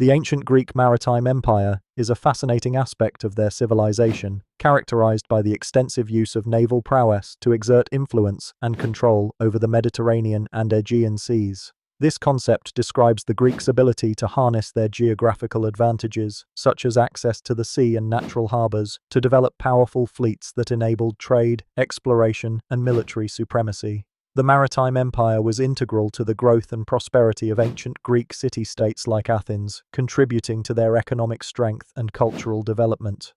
The ancient Greek maritime empire is a fascinating aspect of their civilization, characterized by the extensive use of naval prowess to exert influence and control over the Mediterranean and Aegean seas. This concept describes the Greeks' ability to harness their geographical advantages, such as access to the sea and natural harbors, to develop powerful fleets that enabled trade, exploration, and military supremacy. The maritime empire was integral to the growth and prosperity of ancient Greek city-states like Athens, contributing to their economic strength and cultural development.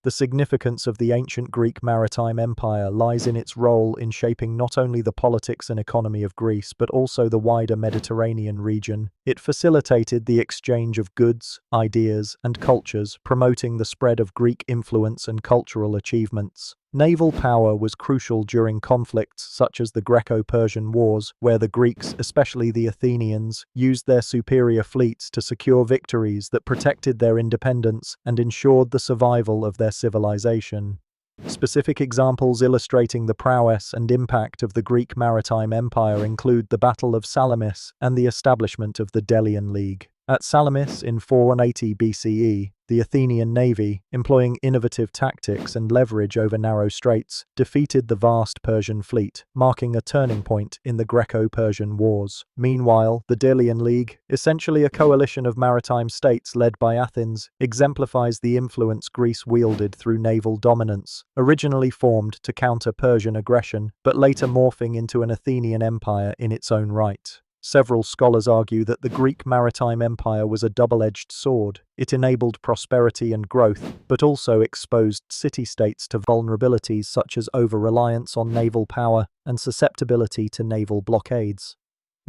The significance of the ancient Greek maritime empire lies in its role in shaping not only the politics and economy of Greece but also the wider Mediterranean region. It facilitated the exchange of goods, ideas, and cultures, promoting the spread of Greek influence and cultural achievements. Naval power was crucial during conflicts such as the Greco-Persian Wars, where the Greeks, especially the Athenians, used their superior fleets to secure victories that protected their independence and ensured the survival of their civilization. Specific examples illustrating the prowess and impact of the Greek maritime empire include the Battle of Salamis and the establishment of the Delian League. At Salamis in 480 BCE, the Athenian navy, employing innovative tactics and leverage over narrow straits, defeated the vast Persian fleet, marking a turning point in the Greco-Persian Wars. Meanwhile, the Delian League, essentially a coalition of maritime states led by Athens, exemplifies the influence Greece wielded through naval dominance, originally formed to counter Persian aggression, but later morphing into an Athenian empire in its own right. Several scholars argue that the Greek maritime empire was a double-edged sword. It enabled prosperity and growth, but also exposed city-states to vulnerabilities such as over-reliance on naval power and susceptibility to naval blockades.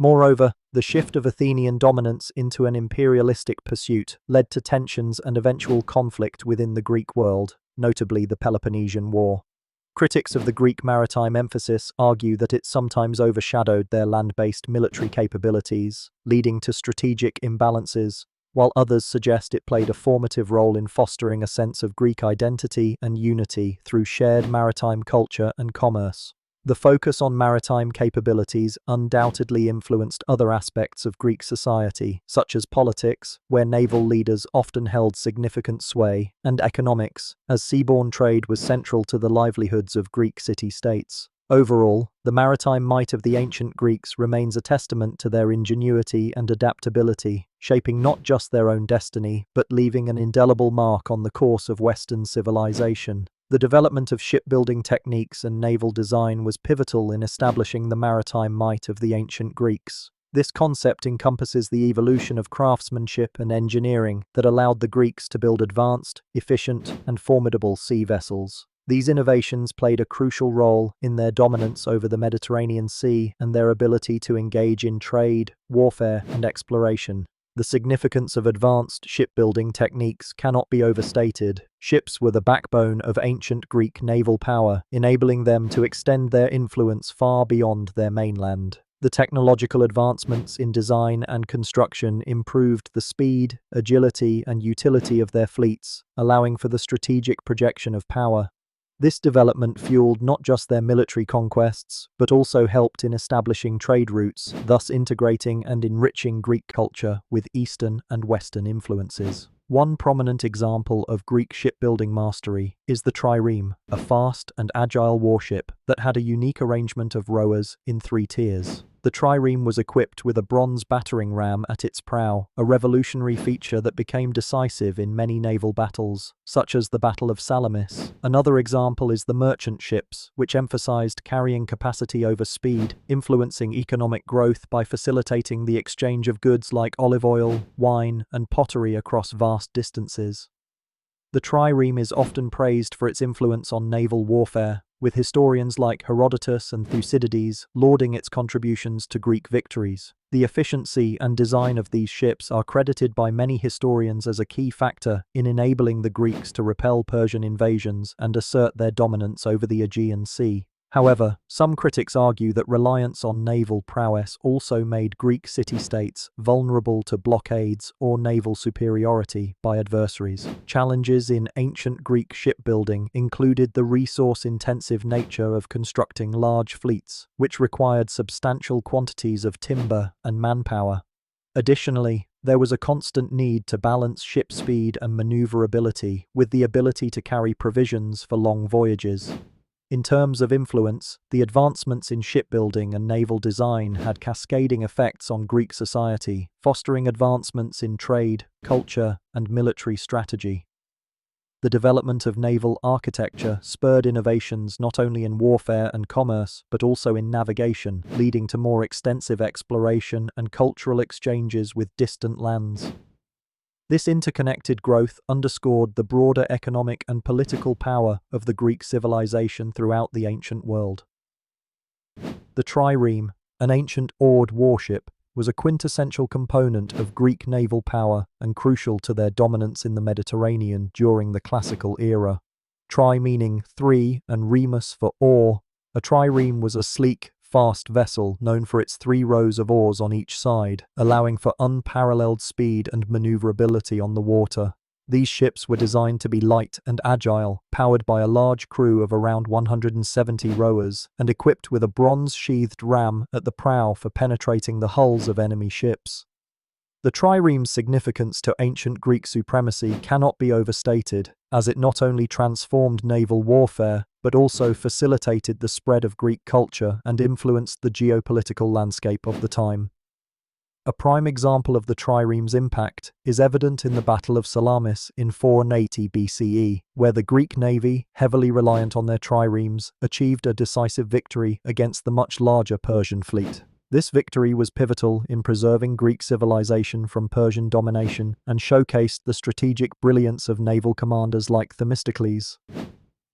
Moreover, the shift of Athenian dominance into an imperialistic pursuit led to tensions and eventual conflict within the Greek world, notably the Peloponnesian War. Critics of the Greek maritime emphasis argue that it sometimes overshadowed their land-based military capabilities, leading to strategic imbalances, while others suggest it played a formative role in fostering a sense of Greek identity and unity through shared maritime culture and commerce. The focus on maritime capabilities undoubtedly influenced other aspects of Greek society, such as politics, where naval leaders often held significant sway, and economics, as seaborne trade was central to the livelihoods of Greek city-states. Overall, the maritime might of the ancient Greeks remains a testament to their ingenuity and adaptability, shaping not just their own destiny, but leaving an indelible mark on the course of Western civilization. The development of shipbuilding techniques and naval design was pivotal in establishing the maritime might of the ancient Greeks. This concept encompasses the evolution of craftsmanship and engineering that allowed the Greeks to build advanced, efficient, and formidable sea vessels. These innovations played a crucial role in their dominance over the Mediterranean Sea and their ability to engage in trade, warfare, and exploration. The significance of advanced shipbuilding techniques cannot be overstated. Ships were the backbone of ancient Greek naval power, enabling them to extend their influence far beyond their mainland. The technological advancements in design and construction improved the speed, agility, and utility of their fleets, allowing for the strategic projection of power. This development fueled not just their military conquests, but also helped in establishing trade routes, thus integrating and enriching Greek culture with Eastern and Western influences. One prominent example of Greek shipbuilding mastery is the trireme, a fast and agile warship that had a unique arrangement of rowers in 3 tiers. The trireme was equipped with a bronze battering ram at its prow, a revolutionary feature that became decisive in many naval battles, such as the Battle of Salamis. Another example is the merchant ships, which emphasized carrying capacity over speed, influencing economic growth by facilitating the exchange of goods like olive oil, wine, and pottery across vast distances. The trireme is often praised for its influence on naval warfare, with historians like Herodotus and Thucydides lauding its contributions to Greek victories. The efficiency and design of these ships are credited by many historians as a key factor in enabling the Greeks to repel Persian invasions and assert their dominance over the Aegean Sea. However, some critics argue that reliance on naval prowess also made Greek city-states vulnerable to blockades or naval superiority by adversaries. Challenges in ancient Greek shipbuilding included the resource-intensive nature of constructing large fleets, which required substantial quantities of timber and manpower. Additionally, There was a constant need to balance ship speed and maneuverability with the ability to carry provisions for long voyages. In terms of influence, the advancements in shipbuilding and naval design had cascading effects on Greek society, fostering advancements in trade, culture, and military strategy. The development of naval architecture spurred innovations not only in warfare and commerce, but also in navigation, leading to more extensive exploration and cultural exchanges with distant lands. This interconnected growth underscored the broader economic and political power of the Greek civilization throughout the ancient world. The trireme, an ancient oared warship, was a quintessential component of Greek naval power and crucial to their dominance in the Mediterranean during the classical era. Tri meaning three and remus for oar, a trireme was a sleek, fast vessel known for its 3 rows of oars on each side, allowing for unparalleled speed and maneuverability on the water. These ships were designed to be light and agile, powered by a large crew of around 170 rowers, and equipped with a bronze-sheathed ram at the prow for penetrating the hulls of enemy ships. The trireme's significance to ancient Greek supremacy cannot be overstated, as it not only transformed naval warfare, but also facilitated the spread of Greek culture and influenced the geopolitical landscape of the time. A prime example of the trireme's impact is evident in the Battle of Salamis in 480 BCE, where the Greek navy, heavily reliant on their triremes, achieved a decisive victory against the much larger Persian fleet. This victory was pivotal in preserving Greek civilization from Persian domination and showcased the strategic brilliance of naval commanders like Themistocles.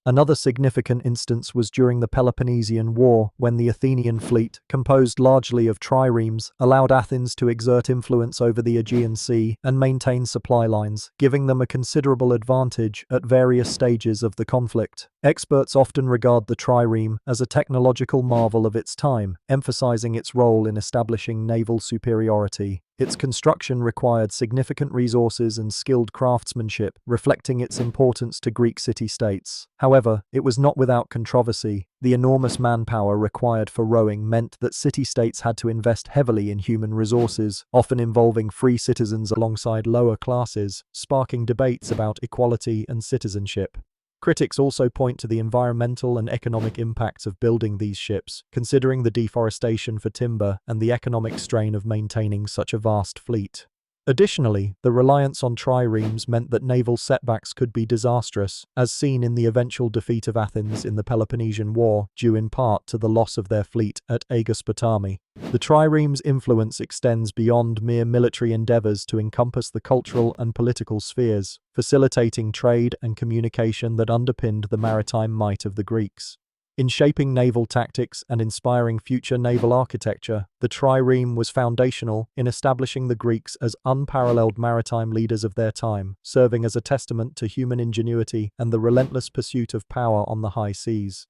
Another significant instance was during the Peloponnesian War, when the Athenian fleet, composed largely of triremes, allowed Athens to exert influence over the Aegean Sea and maintain supply lines, giving them a considerable advantage at various stages of the conflict. Experts often regard the trireme as a technological marvel of its time, emphasizing its role in establishing naval superiority. Its construction required significant resources and skilled craftsmanship, reflecting its importance to Greek city-states. However, it was not without controversy. The enormous manpower required for rowing meant that city-states had to invest heavily in human resources, often involving free citizens alongside lower classes, sparking debates about equality and citizenship. Critics also point to the environmental and economic impacts of building these ships, considering the deforestation for timber and the economic strain of maintaining such a vast fleet. Additionally, the reliance on triremes meant that naval setbacks could be disastrous, as seen in the eventual defeat of Athens in the Peloponnesian War, due in part to the loss of their fleet at Aegospotami. The trireme's influence extends beyond mere military endeavors to encompass the cultural and political spheres, facilitating trade and communication that underpinned the maritime might of the Greeks. In shaping naval tactics and inspiring future naval architecture, the trireme was foundational in establishing the Greeks as unparalleled maritime leaders of their time, serving as a testament to human ingenuity and the relentless pursuit of power on the high seas.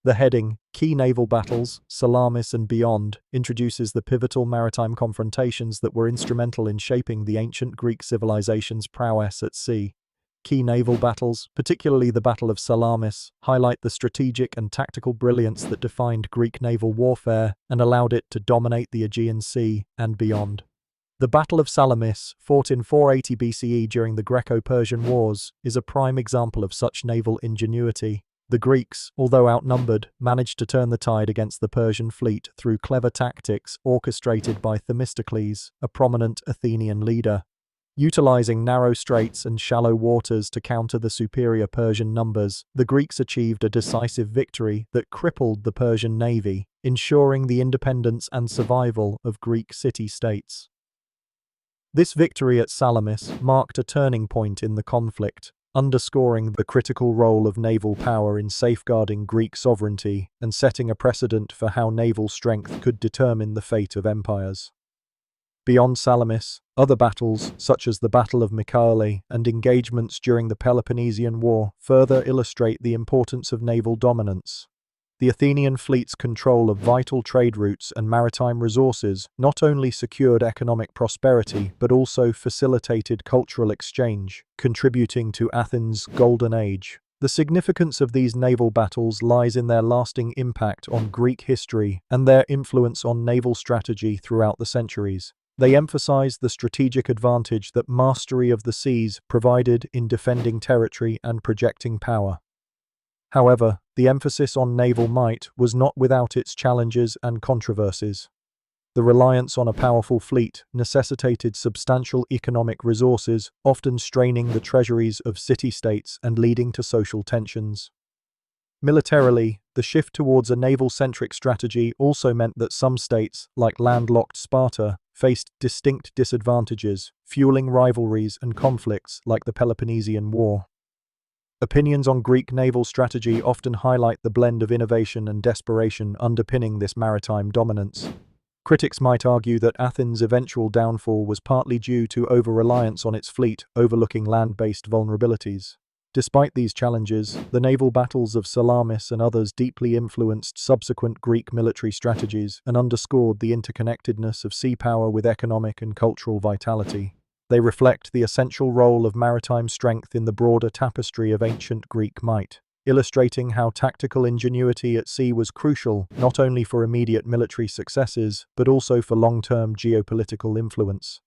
The heading, Key Naval Battles, Salamis and Beyond, introduces the pivotal maritime confrontations that were instrumental in shaping the ancient Greek civilization's prowess at sea. Key naval battles, particularly the Battle of Salamis, highlight the strategic and tactical brilliance that defined Greek naval warfare and allowed it to dominate the Aegean Sea and beyond. The Battle of Salamis, fought in 480 BCE during the Greco-Persian Wars, is a prime example of such naval ingenuity. The Greeks, although outnumbered, managed to turn the tide against the Persian fleet through clever tactics orchestrated by Themistocles, a prominent Athenian leader. Utilizing narrow straits and shallow waters to counter the superior Persian numbers, the Greeks achieved a decisive victory that crippled the Persian navy, ensuring the independence and survival of Greek city-states. This victory at Salamis marked a turning point in the conflict, underscoring the critical role of naval power in safeguarding Greek sovereignty and setting a precedent for how naval strength could determine the fate of empires. Beyond Salamis, other battles, such as the Battle of Mycale and engagements during the Peloponnesian War, further illustrate the importance of naval dominance. The Athenian fleet's control of vital trade routes and maritime resources not only secured economic prosperity but also facilitated cultural exchange, contributing to Athens' golden age. The significance of these naval battles lies in their lasting impact on Greek history and their influence on naval strategy throughout the centuries. They emphasize the strategic advantage that mastery of the seas provided in defending territory and projecting power. However, the emphasis on naval might was not without its challenges and controversies. The reliance on a powerful fleet necessitated substantial economic resources, often straining the treasuries of city-states and leading to social tensions. Militarily, the shift towards a naval-centric strategy also meant that some states, like landlocked Sparta, faced distinct disadvantages, fueling rivalries and conflicts like the Peloponnesian War. Opinions on Greek naval strategy often highlight the blend of innovation and desperation underpinning this maritime dominance. Critics might argue that Athens' eventual downfall was partly due to over-reliance on its fleet, overlooking land-based vulnerabilities. Despite these challenges, the naval battles of Salamis and others deeply influenced subsequent Greek military strategies and underscored the interconnectedness of sea power with economic and cultural vitality. They reflect the essential role of maritime strength in the broader tapestry of ancient Greek might, illustrating how tactical ingenuity at sea was crucial not only for immediate military successes but also for long-term geopolitical influence.